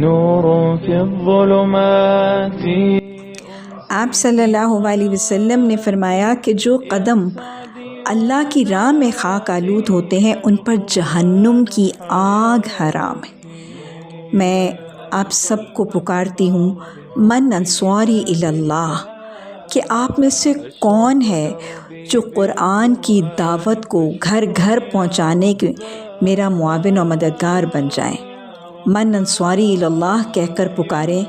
نور في الظلمات. آپ صلی اللہ علیہ وسلم نے فرمایا کہ جو قدم اللہ کی راہ میں خاک آلود ہوتے ہیں ان پر جہنم کی آگ حرام ہے۔ میں آپ سب کو پکارتی ہوں، من انصاری الی اللہ، کہ آپ میں سے کون ہے جو قرآن کی دعوت کو گھر گھر پہنچانے کے میرا معاون و مددگار بن جائیں۔ من انصاری الی اللہ کہہ کر پکاریں۔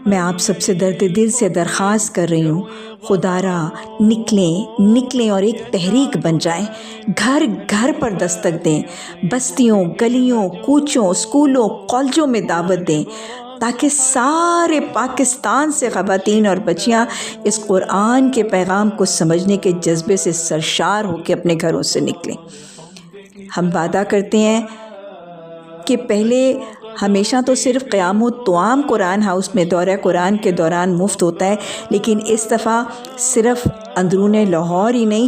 میں آپ سب سے درد دل سے درخواست کر رہی ہوں، خدا را نکلیں اور ایک تحریک بن جائیں، گھر گھر پر دستک دیں، بستیوں، گلیوں، کوچوں، اسکولوں، کالجوں میں دعوت دیں، تاکہ سارے پاکستان سے خواتین اور بچیاں اس قرآن کے پیغام کو سمجھنے کے جذبے سے سرشار ہو کے اپنے گھروں سے نکلیں۔ ہم وعدہ کرتے ہیں کہ پہلے ہمیشہ تو صرف قیام و طعام قرآن ہاؤس میں دورہ قرآن کے دوران مفت ہوتا ہے، لیکن اس دفعہ صرف اندرون لاہور ہی نہیں،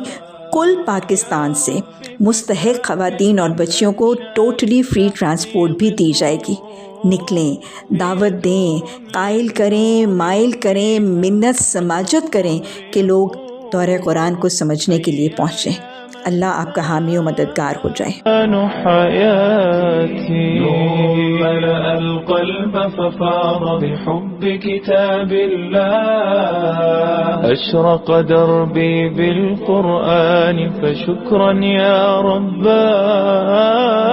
کل پاکستان سے مستحق خواتین اور بچیوں کو ٹوٹلی فری ٹرانسپورٹ بھی دی جائے گی۔ نکلیں، دعوت دیں، قائل کریں، مائل کریں، منت سماجت کریں کہ لوگ دورہ قرآن کو سمجھنے کے لیے پہنچیں۔ اللہ آپ کا حامی و مددگار ہو جائے۔ حياتي نور ملأ القلب ففاض بحب كتاب الله. أشرق دربي بالقرآن فشكرا يا رباه.